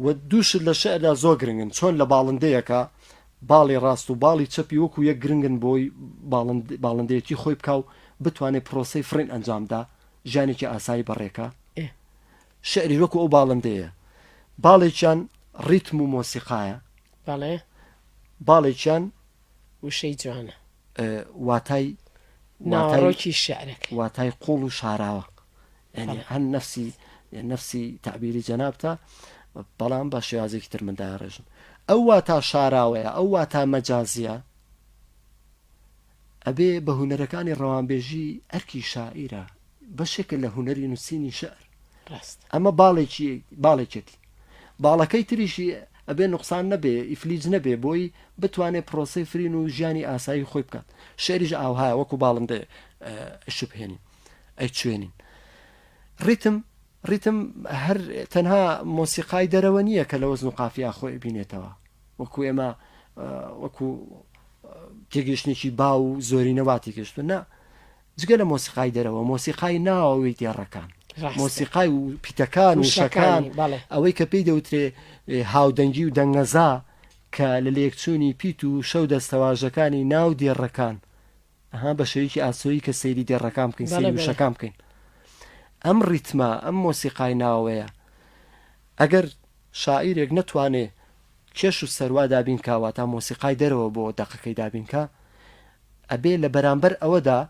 و دووشت لە شعردا زۆر گرنگن چۆن لە باڵندەیەکە باڵی ڕاست و باڵی چەپی وەکو یەک گرنگن بۆی باڵندەیەتی خۆی بکە و بتوانێت پرۆسەی فرین ئەنجامدا ژیانێکی ئاسایی بەڕێکە شعری وەکو ئەو باڵندەیە باڵێکیان ڕیتم و مۆسیقایە بەڵێ باڵێکیان وشەی جوانە واتای ناوەڕۆکی شعرەکە واتای قوڵ و شاراوە هەن نفسی تعبیری جەنابتە بەڵام بە شێوازێکی تر مندا ڕێژن ئەو واتا شاراوەیە ئەو واتا مەجازیە ئەبێ بە هونەرەکانی ڕەوانبێژی ئەرکی شاعیرە بەشێکە لە هونەری نووسینی شعر ئەمە باڵێکێتی باڵەکەی تریشی ئەبێ نقصان نەبێ ئیفلیج نەبێ بۆی بتوانێت پرۆسەی فرین و ژیانی ئاسایی خۆی بکات شعریش ئاوهایە وەکو باڵندە شبهێنین ئەی چوێنین ڕیتم هەر تەنها مۆسیقای دەرەوە نییە کە لە وەزن و قافیا خۆی بینێتەوە وەکو ئێمە وەکو تێگەشتێکی با و زۆری نەواتی گەشتون نا جگە لە مۆسیقای دەرەوە مۆسیقای ناوەوەی دیێڕەکان مۆسیقای و پیتەکان و شەکان ئەوەی کە پێی دەوترێ هاودەنگی و دەنگەزا کە لە لێکچوونی پیت و شەو دەستەواژەکانی ناو دێڕەکان ئەها بە شەویکی ئاسۆیی کە سەیری دێڕەکان بکەین سەیری وشەکان بکەین ئەم ڕیتمە ئەم مۆسیقای ناوەیە ئەگەر شاعیرێک نەتوانێ کێش و سەروا دابین کاوە تا مۆسیقای دەرەوە بۆ دەقەکەی دابینکە ئەبێ لە بەرامبەر ئەوەدا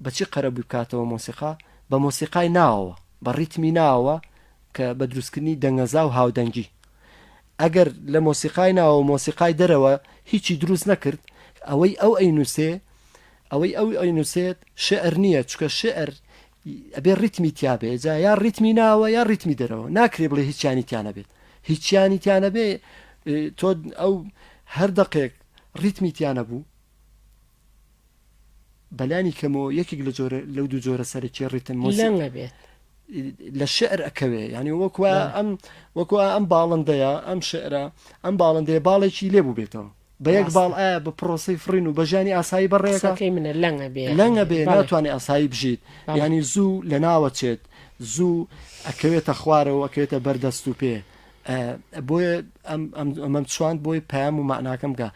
بەچی قەرەبووی بکاتەوە مۆسیقا بە مۆسیقای ناوەوە بە ڕیتمی ناوە کە بە دروستکردنی دەنگەزا و هاودەنگی ئەگەر لە مۆسیقای ناوە مۆسیقای دەرەوە هیچی دروست نەکرد ئەوەی ئەو ئەینووسێت شعر نییە چکە شعر ئەبێ ریتمی تیاابێ جا یا ریتمی ناوە یا ریتمی دەرەوە ناکرێ بڵێ هیچیانی تیانە بێت هیچیانی تیانە بێ تۆ ئەو هەر دقێک ریتمی تیانە بوو بەلانی کەمەوە یەکێک لەو دوو جۆرە سەرکی ریتم بێت لە شعر ئەکەوێ ینی وەکوە ئەم باڵندەیە ئەم شعرە ئەم باڵندەیە باڵێکی لێبوو بێتەوە بە یەک باڵ ئایا بە پرۆسی فرین و بەژانی ئاسایی بەڕێەکەی منە لەنگە بێ ناتوانێت ئاسایی بژیت ینی زوو لە ناوەچێت زوو ئەکەوێتە خوارەوە ئەکەوێتە بەردەست و پێ بۆیە ئەمەم چوان بۆی پەیام و معناکەم گا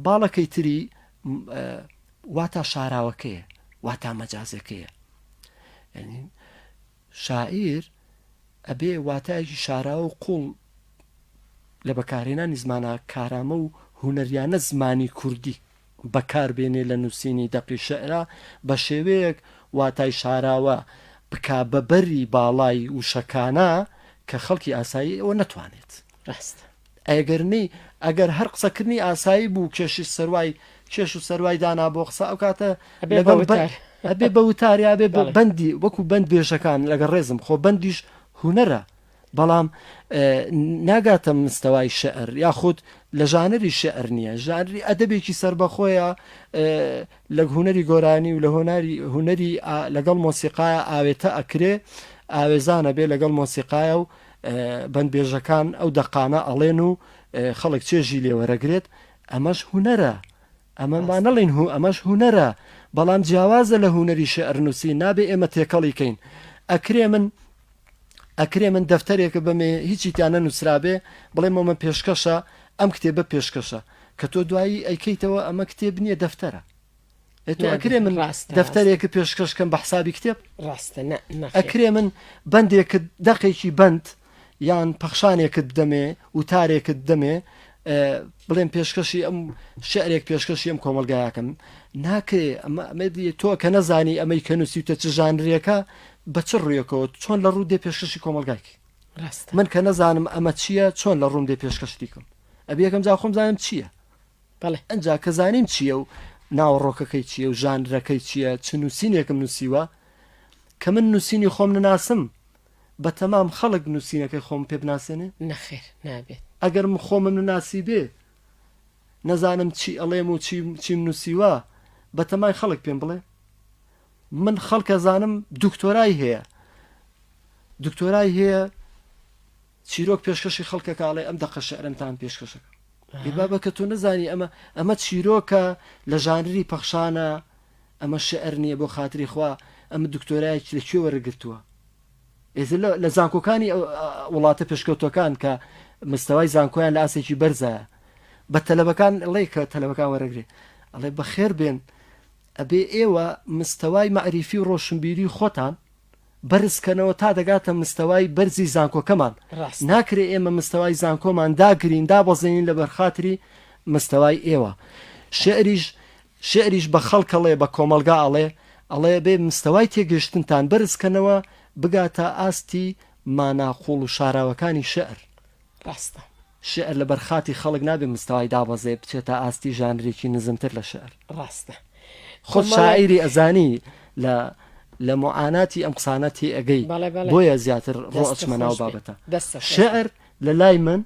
باڵەکەی تری واتا شاراوەکەیە واتا مەجازەکەیە شاعیر ئەبێ واتایەکی شاراوە و قوڵ لە بەکارهێنانی زمانە کارامە و هونەریانە زمانی کوردی بەکاربێنێ لە نووسینی دەقی شعرا بە شێوەیەک واتای شاراوە بکا بەبەری باڵای وشەکانە کە خەڵکی ئاسایی ئەوە نەتوانێت ڕاست ئەگەرنی ئەگەر هەر قسەکردنی ئاسایی بوو کێشی سەروای کێش و سەروای دانا بۆ قسە ئەو کاتە ئەبێ بە وتاریا بێ بەندی وەکو بەند بێژەکان لەگە ڕێزم خۆ بەندیش هونەرە بەڵام ناگاتە مستەوای شعر یاخود لە ژانری شعر نییە ژانری ئەدەبێکی سربەخۆیە لە هونەری گۆرانی و لە هونەری لەگەڵ مۆسیقایە ئاوێتە ئەکرێ ئاوێزانە بێ لەگەڵ مۆسیقایە و بەندبێژەکان ئەو دەقانە ئەڵێن و خەڵک چێژی لێوەرەگرێت ئەمەش هونەرە ئەمەمان نەڵێن ئەمەش هونەرە بەڵام جیاوازە لە هونەری شعر نووسی نابێ ئێمە تێکەڵیکەین ئەکرێ من دەفتەرێکە بەمێ هیچی تیانە نووسرابێ بڵێ مەمە پێشکەشە ئەم کتێبە پێشکەشە کە تۆ دوایی ئەیکەیتەوە ئەمە کتێب نییە دەفتەرە تۆ ئەکرێ من دەفتەرێکە پێشکەشکەم بە حسابی کتێب ئەکرێ من بەندێکت دەقێکی بند یان پەخشانێکت دەمێ وتارێکت دەمێ بڵێن پێشکەشی ئەم شعرێک پێشکەشی ئەم کۆمەلگایەکەم ناکرێ ئەمە تۆ کە نەزانی ئەمەی کە نووسیتە چ ژانرێکە بە چ ڕوویەکەوە چۆن لە ڕوو دێ پێشکەشی کۆمەلگایکی من کە نەزانم ئەمە چییە چۆن لە ڕووم دێ پێشکەشتیکەم ئەبێ یەکەم جا خۆم زانم چییە ئەنجا کە زانیم چییە و ناوەڕۆکەکەی چییە و ژانرەکەی چییە چ نووسینێکم نووسیوە کە من نووسینی خۆم نناسم بە تەمام خەڵک نووسینەکەی خۆم پێ بناسێنێ نەخێر نابێت ئەگەر خۆمم نناسی بێ نەزانم چی ئەڵێم و چیم نووسیوە بە تەمای خەڵک پێم بڵێ من خەڵکە زانم دکتۆرای هەیە چیرۆک پێشکەشی خەڵکەکڵێ ئەم دەقە شعرمتان پێشکەشەکە بابە کە تۆ نەزانی ئەمە چیرۆکە لە ژانری پەخشانە ئەمە شعر نییە بۆ خاتری خوا ئەمە دکتۆرایەکی لەکوێ وەرەگرتووە ئێزر لە زانکۆکانی وڵاتە پێشکەوتەکان کە مستەوای زانکۆیان لە ئاسێکی بەرزایە بە تەلەبەکان ئەڵێ کە تەلەبەکان وەرەگرێ ئەڵێ بەخێر بێن ئەبێ ئێوە مستەوای مەعریفی و ڕۆشنبیری خۆتان بەرزکەنەوە تا دەگاتە مستەوای بەرزی زانکۆکەمان ناکرێ ئێمە مستەوای زانکۆمان داگرین دابەزێنین لە بەرخاتری مستەوای ئێوە شعریش بە خەڵکەڵێ بە کۆمەلگا ئەڵێ بێ مستەوای تێگەشتنتان بەرزکەنەوە بگاتە ئاستی ماناقوڵ و شاراوەکانی شعر ڕاستە شعر لە بەرخاتی خەڵک نابێ مستەوای دابەزێ بچێتە ئاستی ژانرێکی نزمتر لە شعر ڕاستە خۆ شاعری ئەزانی لە معاناتی ئەم قسانەتی ئەگەی بۆیە زیاتر ڕۆچمە ناو بابەتە شعر لە لای من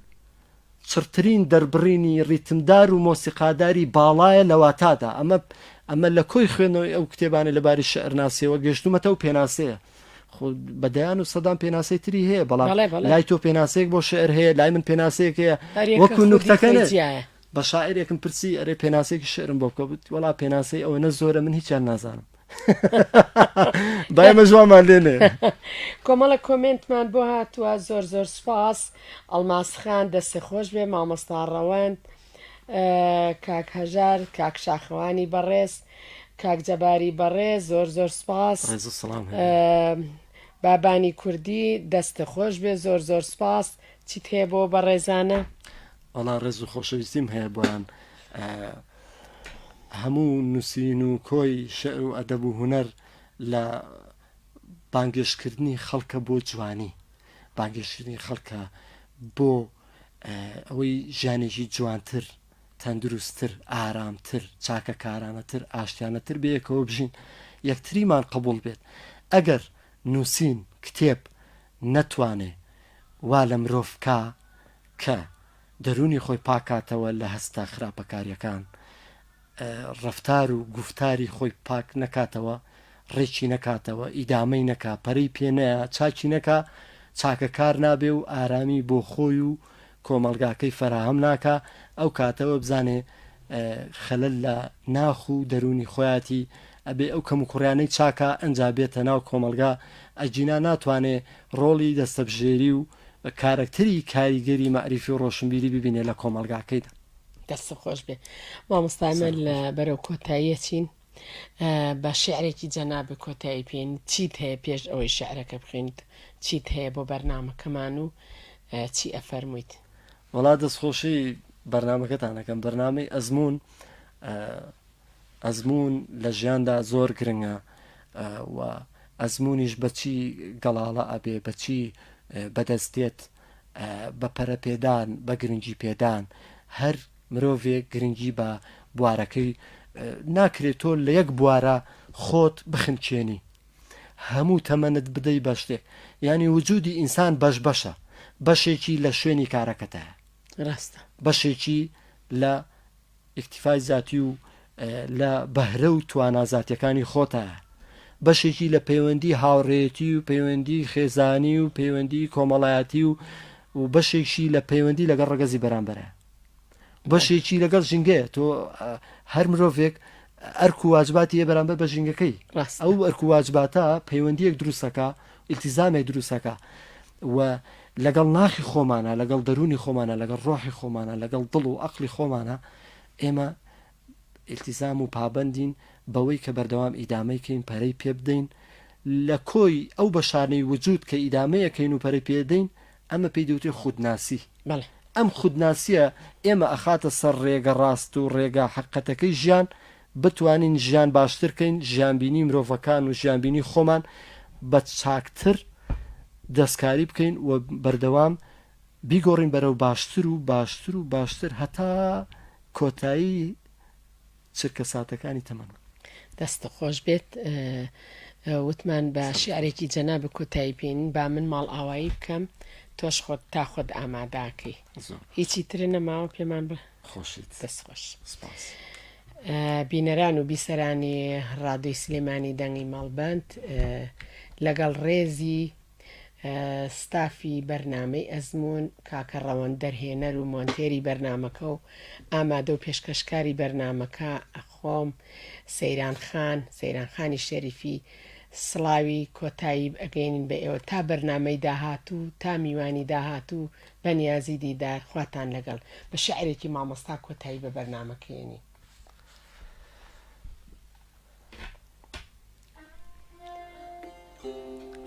چرترین دەربڕینی ڕیتمدار و مۆسیقاداری باڵایە لە واتادا ئەمە لە کۆی خوێنەوەی ئەو کتێبانە لەباری شعر ناسیەوە گەشتومەتە و پێناسەیە بەدەیان و سەدان پێناسەی تری هەیە بەڵام لای تۆ پێناسەیەک بۆ شعر هەیە لای من پێناسەیەک هەیە وەکو نوکتەکەنێ بە شاعرێکم پرسی ئەرێ پێناسەیەکی شعرم بۆ بکە بوت وەڵا پێناسەی ئەوە نە زۆرە من هیچیان نازانم بایمە جوانمان لێنێ کۆمەڵە کۆمنتمان بۆ هاتووە زۆر سپاس ئەڵماسخان دەستە خۆش بێ مامۆستا ڕەوەند کاک هەژار کاک شاخەوانی بەڕێز کاک جەباری بەڕێز زۆر سپاس بابانی کوردی دەستە خۆش بێ زۆر سپاس چیت هەیە بۆ بەڕێزانە ئەڵا ڕێز و خۆشەویستیم هەیە بۆیان هەموو نووسین و کۆی شعر و ئەدەب و هونەر لە بانگێشکردنی خەڵکە بۆ جوانی بانگێشکردنی خەڵکە بۆ ئەوەی ژیانێکی جوانتر تەندروستتر ئارامتر چاکەکارانەتر ئاشتیانەتر بەیەکەوە بژین یەکتریمان قبول بێت ئەگەر نووسین کتێب نەتوانێ وا لە مرۆڤ کە دەرونی خۆی پاکاتەوە لە هەستا خراپەکاریەکان ڕەفتار و گفتاری خۆی پاک نەکاتەوە ڕێکی نەکاتەوە ئیدامەی نەکا پەرەی پێنەیە چاکی نەکا چاکەکار نابێ و ئارامی بۆ خۆی و کۆمەلگاکەی فەراهەم ناکە ئەو کاتەوە بزانێ خەلەل لە ناخ و دەرونی خۆیاتی ئەبێ ئەو کەم و کوڕیانەی چاکە ئەنجا بێتە ناو کۆمەلگا ئەجینا ناتوانێ ڕۆڵی دەستەبژێری و کارکتەری کاریگەری مەعریفی و ڕۆشنبیری ببینێ لە کۆمەلگاکەیدا دەستە خۆش بێ مامۆستامە لە بەرەو کۆتاییە چین بە شعرێکی جەنابە کۆتایی پێین چیت هەیە پێش ئەوەی شعرەکە بخێنیت چیت هەیە بۆ بەرنامەکەمان و چی ئەفەرموویت وڵا دەستخۆشی بەرنمەکەتانەکەم بەرنامەی ئەزمون لە ژیاندا زۆر گرنگە و ئەزمونیش بەچی گەڵاڵە ئەبێ بەچی بەدەستێت بە پەرە پێدان بە گرنگی پێدان هەر مرۆڤێک گرنگی بە بوارەکەی ناکرێت تۆ لە یەک بوارە خۆت بخنچێنی هەموو تەمەنت بدەی بە شتێک ینی وجودی ئینسان بەشە بەشێکی لە شوێنی کارەکەتە ڕاستە بەشێکی لە ئیکتیفای زاتی و لە بەهرە و توانازاتیەکانی خۆتە بەشێکی لە پەیوەندی هاوڕێتی و پەیوەندی خێزانی و پەیوەندی کۆمەڵایەتی و بەشێکی لە پەیوەندی لەگەڵ ڕەگەزی بەرامبەرە بەشێکی لەگەڵ ژینگەیە تۆ هەر مرۆڤێک ئەرک و واجباتی بەرامبەر بە ژینگەکەی ئەو ئەرک و واجباتە پەیوەندیەک دروستەکە ئیلتیزامێک دروستەکە و لەگەڵ ناخی خۆمانە لەگەڵ دەرونی خۆمانە لەگەڵ ڕۆحی خۆمانە لەگەڵ دڵ و عەقلی خۆمانە ئێمە ئیلتیزام و پابەندین بەوەی کە بەردەوام ئیدامەیکەین پەرەی پێ بدەین لە کۆی ئەو بەشانەی وجود کە ئیدامەیەکەین و پەرەی پێدەین ئەمە پێی دەوتێ خودناسی ئەم خودناسیە ئێمە ئەخاتە سەر ڕێگە ڕاست و ڕێگا حقەتەکەی ژیان بتوانین ژیان باشترکەین ژیانبینی مرۆڤەکان و ژیانبینی خۆمان بە چاکتر دەستکاری بکەین و بەردەوام بیگۆڕین بەرەو باشتر و باشتر و باشتر هەتا کۆتایی چرکە ساتەکانی تەمەن دەستە خۆش بێت وتمان بە شعرێکی جەنابە کۆتایی پێین با من ماڵ ئاوایی بکەم تۆش خۆت تا خۆت ئاماداکەی هیچی ترە نەماوە پێمان بە خۆشیت دەست خۆش بینەران و بیسەرانی ڕادیۆی سلێمانی دەنگی ماڵبەند لەگەڵ ڕێزی ستافی بەرنامەی ئەزمون کاکە ڕەوەند دەرهێنەر و مۆنتێری بەرنامەکە و ئامادە و پێشکەشکاری بەرنامەکە ئەخۆم سەیرانخانی شەریفی سڵاوی کۆتایی ئەگەینین بە ئێوە تا بەرنامەی داهاتوو تا میوانی داهاتوو بەنیازی دیدار خواتان لەگەڵ بە شعرێکی مامۆستا کۆتایی بە بەرنامەکەێنی.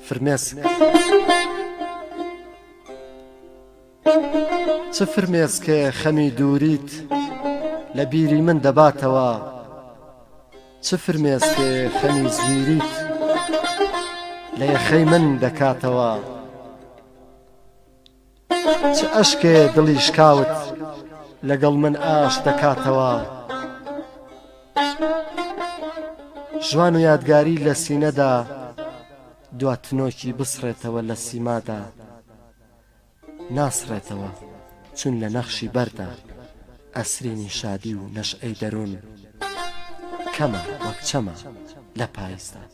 فرمێسک چ فرمێسکێ خەمی دووریت لە بیری من دەباتەوە، چ فرمێسکێ خەمی زویریت لە یەخەی من دەکاتەوە، چ ئەشکێ دڵی شکاوت لەگەڵ من ئاش دەکاتەوە، ژوان و یادگاری لە سینەدا دواتنۆکی بسڕێتەوە لە سیمادا، ناسڕێتەوە چون لە نەخشی بەردا ئەسرینی شادی و نەشئەی دەروون، کەمە وەک چەمە لە پاییزدا.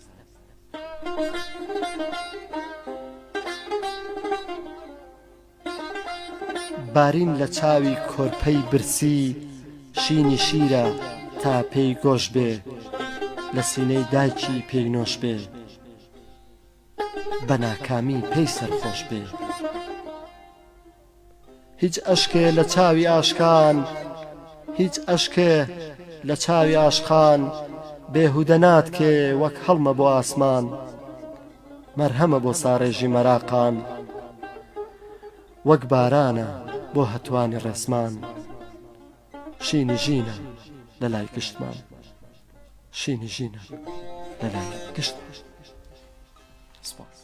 بارین لە چاوی کۆرپەی برسی شینی شیرە تا پێی گۆش بێ، لە سینەی دایکی پێی نۆش بێ، بە ناکامی پێی سەرخۆش بێ. هیچ ئەشکێ لە چاوی ئاشکان، هیچ ئەشکێ لە چاوی ئاشقان، بێهودە ناتکێ وەک هەڵمە بۆ ئاسمان، مەرهەمە بۆ ساڕێژی مەراقان، وەک بارانە بۆ هەتوانی ڕێسمان، شینی ژینە لە لای گشتمان، شینی ژینە لە لای گشتمان. سپاس.